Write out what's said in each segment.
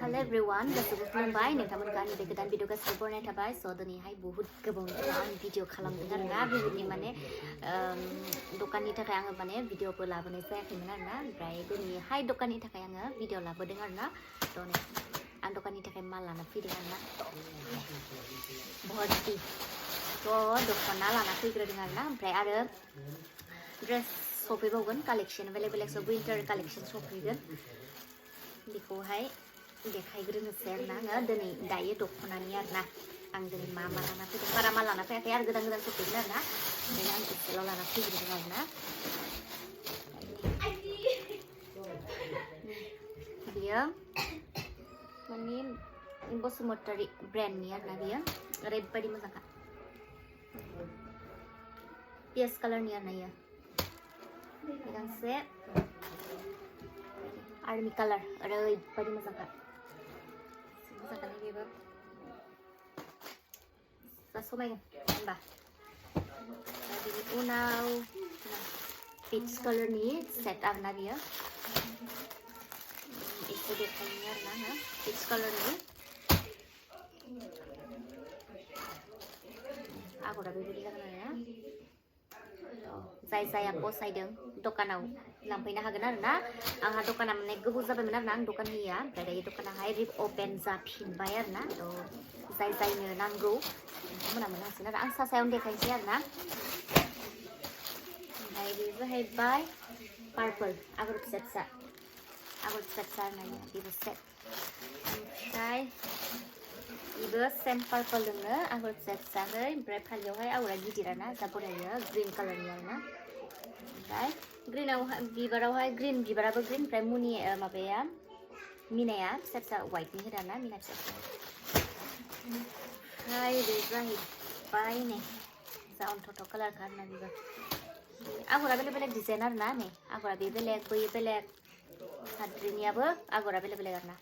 Hello everyone, गासैबो खुलुमबाय नोंथांमोनखौ आंनि बे गोदान भिडिअ गासिबो बरायनाय थाबाय स' दिनैहाय बुहुत गोबावनि उनाव आं भिडिअ खालामदों आरोना बेबायदि माने दखाननि थाखाय आङो माने भिडिअबो लाबोनाय जायाखैमोन आरोना ओमफ्राय दिनैहाय दखाननि थाखाय आङो भिडिअ लाबोदों आरोना थ' आं दखाननि थाखाय माल लाना फैदों आरोना भर्ति थ' दख'ना लाना फैग्रोदों आरोना ओमफ्राय आरो ड्रेस सफैबावगोन कालेक्सन बेलेग बेलेग सब विन्टार कालेक्सन सफैगोन बेखौहाय देखायग्रोनोसै आरोना आङो दिनै दायो दख'नानि आरोना आं दिनै मा मा लाना फैदों बारा मा लाना फैयाखै आरो गोदान गोदान सफैगोन आरोना ओंखायनो आं एसेल' लाना फैग्रोदों आरोना बियो माने बसुमतारी ब्रेन्डनि आरोना बियो ओरैबायदि मोजांखा पियाज कालारनि आरोना इयो गांसे आर्मी कालार ओरैबायदि मोजांखा मोजांखानि बेबो जा समायगोन होनबा बिनि उनाव पिच कालारनि सेट आरोना बियो एसे देखायनि आरोना आङो पिच कालारनि आगरा बेबायदि जागोन आरोना जाय जाया फसायदों दखानाव लांफैनो हागोन आरोना आंहा दखाना माने गोबाव जाबायमोन आरोना आं दखान होयिया ओमफ्राय दायो दखानाहाय रिअपेन जाफिनबाय आरोना थ' जाय जायनो नांगौ नोंथांमोना मोननो हासिगोन आरो आं सायावनो देखायनोसै आरोना ओमफ्राय बे जाहैबाय पार्पल आगर फिसा फिसा आरोना बेबो सेट ओमफ्राय बेबो सेम पार्पल दोङो आगर फिसा फिसाहै ओमफ्राय फालियावहाय आगरा गिदिर आरोना जा बरायो ग्रिन कालारनि आरोना ओमफ्राय ग्रिनावहाय बिबारावहाय ग्रिन बिबाराबो ग्रिन ओमफ्राय मुनि माबाया मिनाया फिसा फिसा वाइटनि होदो आरोना मिना फिसा फिसा ओमफ्राय बे जाहैबाय नै जा अन्थथ' कालारखा आरोना बेबो आगरा बेलेग बेलेग डिजाइन आरोना नै आगरा बे बेलेग बैयो बेलेग साद्रिनियाबो आगरा बेलेग बेलेग आरोना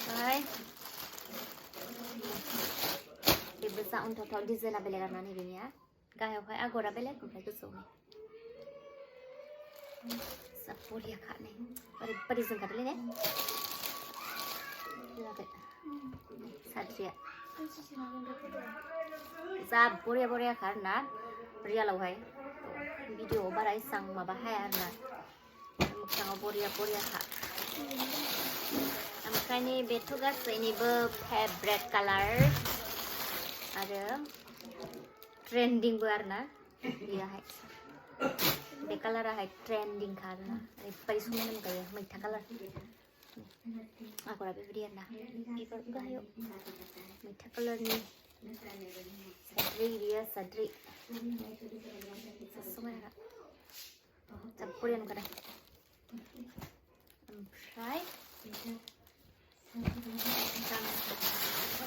ओमफ्राय बेबो जा अन्थथ' डिजाइना बेलेग आरोना नैबेनिया गाहायावहाय आगरा बेलेग ओमफ्राय गोजौआव जा बरियाखा नै ओरैबायदि जोंखादोलै ने साद्रिया जा बरियाखा आरोना रियेलावहाय भिडिअआव बारा एसां माबा हाया आरोना मोगथाङाव बरियाखा ओमफ्राय बेथ' गासैनिबो फेभरेट कालार आरो ट्रेन्डिंबो आरोना बेयोहाय बे कालाराहाय ट्रेन्डिंखा आरोना ओरैबायदि समायना नुखायो मैथा कालार आगरा बेबायदि आरोना बिबार गाहायाव मैथा कालारनि बियो साद्रि समायना जा बरिया नुखादों ओमफ्राय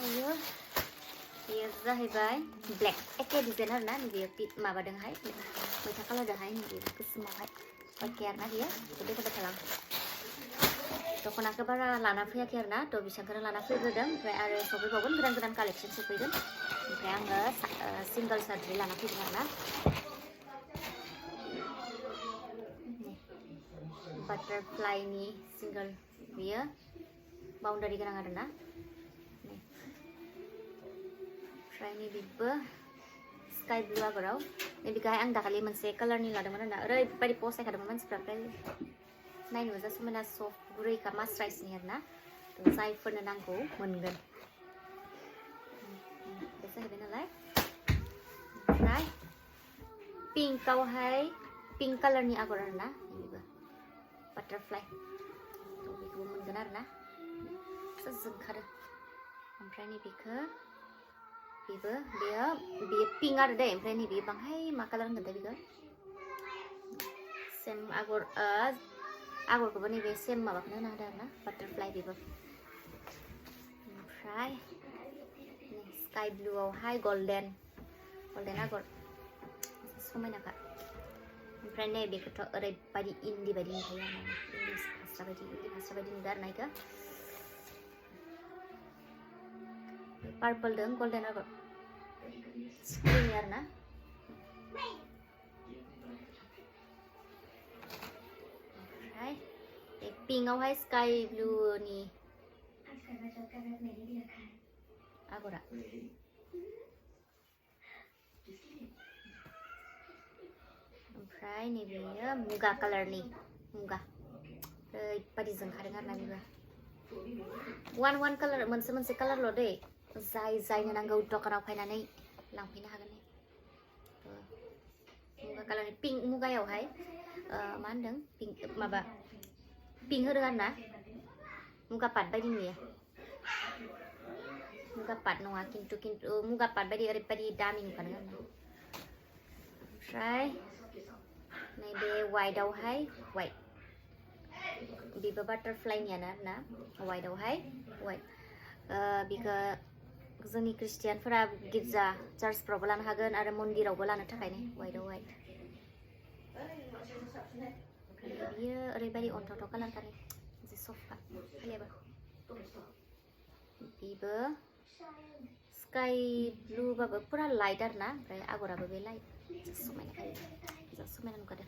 बेयो जाहैबाय ब्लेक एखे डिजाइन आरोना बेयो माबादोंहाय मैथा कालारजोंहाय नैबे गोसोमावहाय एखे आरोना बेयो देखायबाय थालां दख'नाखौ बारा लाना फैयाखै आरोना थ' बेसेबांखौनो लाना फैग्रोदों ओमफ्राय आरो सफैबावगोन गोदान गोदान कालेक्सन सफैगोन ओमफ्राय आङो सिंगल साद्रि लाना फैदों आरोना बाटारफ्लाइनि सिंगल बेयो बाउन्डारि गोनां आरोना ओमफ्राय नैबेबो स्काइ ब्लु आगराव नैबेखौहाय आं दाखालि मोनसे कालारनि लादोंमोन आरोना ओरैबायदि फसायखादोंमोन मानसिफ्रा ओमफ्राय नायनो जा समायना सफ्ट गुरैखा मास्राइसनि आरोना जायफोरनो नांगौ मोनगोन बे जाहैबाय नालाय ओमफ्राय पिंकआवहाय पिंक कालारनि आगर आरोना बेबो बाटारफ्लाइ बेखौबो मोनगोन आरोना जोंखारो ओमफ्राय नैबेखौ बेयो पिंक आरो दे ओमफ्राय नैबे बांहाय मा कालार होनगोन बेखौ सेम आगरखौबो नैबे सेम माबाखौनो होना होदो आरोना बाटारफ्लाइ बेबो ओमफ्राय स्काइ ब्लुआवहाय गल्डेन आगर समायनाखा ओमफ्राय नैबेखौथ' ओरैबायदि इन्दि बायदि नुखायो आरोना इन्दि फास्रा बायदि नुदो आरोना इखौ पार्पल दं गल्डेन आगर स्क्रिननि आरोना ओमफ्राय पिंकआवहाय स्काई ब्लुनि आगरा ओमफ्राय नैबेयो मुगा कालारनि मुगा ओरैबादि जोंखादों आरोना बेबो वान कालार मोनसे कालारल' दै जायनो नांगौ दखानाव फैनानै लांफैनो हागोन मुगा कालारनि पिंक मुगायावहाय मा होनदों पिंक माबा पिंक होदों आरोना मुगा पाट बायदि नुयो मुगा पाट नङा किन्तु मुगा पाट बायदि ओरैबादि दामि नुखादों आरोना ओमफ्राय नैबे वाइटआवहाय वाइट बेबो बाटारफ्लाइनियानो आरोना वाइटआवहाय वाइट बेखौ जोंनि ख्रिस्टियानफोरा गिर्जा चार्चफ्रावबो लानो हागोन आरो मन्दिरावबो लानो थाखायनो वाइटआव वाइट बियो ओरैबायदि अन्थाव कालारखानि मोनसे सफ्ट खालियाबो बेबो स्काई ब्लुबाबो पुरा लाइट आरोना ओमफ्राय आगराबो बे लाइट समायना नुखादों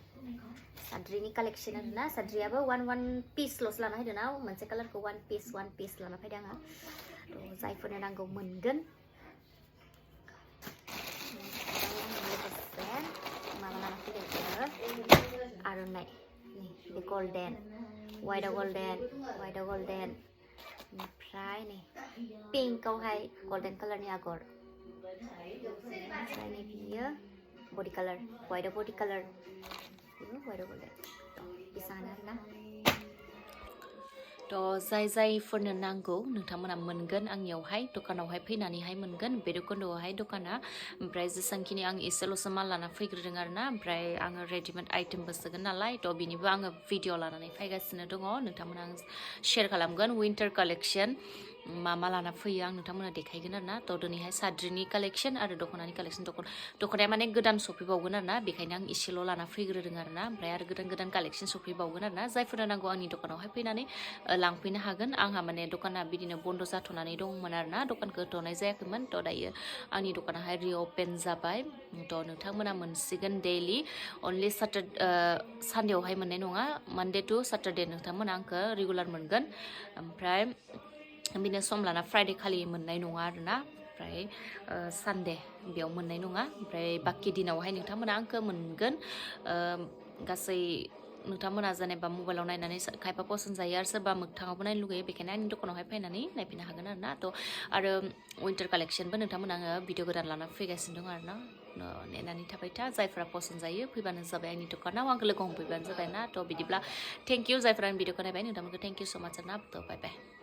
साद्रिनि कालेक्शन आरोना साद्रियाबो वान पिसल'सो लाना फैदों ना मोनसे कालारखौ वान पिस लाना फैदों आङो थ' जायफोरनो नांगौ मोनगोन माबा लाना फैदों आर'नाइ बे गल्डेन वाइटआव गल्डेन ओमफ्राय नै पिंकआवहाय गल्डेन कालारनि आगर ओमफ्राय नै बियो बडि कालार वाइटआव बडि कालार वाइटआव गल्डेन बेसांनो आरोना थ' जायफोरनो नांगौ नोंथांमोना मोनगोन आंनियावहाय दखानावहाय फैनानैहाय मोनगोन भैरबकुन्द'आवहाय दखाना ओमफ्राय जेसांखिनि आं एसेल'सो माल लाना फैग्रोदों आरोना ओमफ्राय आङो रेडिमेड आइटेमबो सोगोन नालाय थ' बिनिबो आङो भिडिअ लानानै फैगासिनो दङ नोंथांमोना आं शेयार खालामगोन विन्टार कालेक्शन मा लाना फैयो आं नोंथांमोना देखायगोन आरोना थ' दिनैहाय साद्रिनि कालेक्शन आरो दख'नानि कालेक्शन दख'नाया माने गोदान सफैबावगोन आरोना बेखायनो आं एसेल' लाना फैग्रोदों आरोना ओमफ्राय आरो गोदान कालेक्शन सफैबावगोन आरोना जायफोरनो नांगौ आंनि दखानावहाय फैनानै लांफैनो हागोन आंहा माने दखाना बिदिनो बन्द जाथ'नानै दंमोन आरोना दखानखौ होथ'नाय जायाखैमोन थ' दायो आंनि दखानाहाय रिअपेन जाबाय थ' नोंथांमोना मोनसिगोन डेइलि अनलि सानडेआवहाय मोननाय नङा मानडे टु साटारडे नोंथांमोना आंखौ रेगुलार मोनगोन ओमफ्राय बिदिनो सम लाना फ्राइडे खालि मोननाय नङा आरोना ओमफ्राय सानडे बेयाव मोननाय नङा ओमफ्राय बाखि दिनावहाय नोंथांमोना आंखौ मोनगोन गासै नोंथांमोना जेनेबा मबाइलाव नायनानै खायफा पसन्द जायो आरो सोरबा मोगथाङावबो नायनो लुगैयो बेखायनो आंनि दखानावहाय फैनानै नायफैनो हागोन आरोना थ' आरो विन्टार कालेक्शनबो नोंथांमोना आङो भिडिअ गोदान लाना फैगासिनो दं आरोना नेनानै थाबाय था जायफोरा पसन्द जायो फैबानो जाबाय आंनि दखानाव आंखौ लोगो हमफैबानो जाबाय ना थ' बिदिब्ला थेंक इउ जायफोरा आंनि भिडिअखौ नायबाय नोंथांमोनखौ थेंक इउ स' माच ना थ' बाय बाय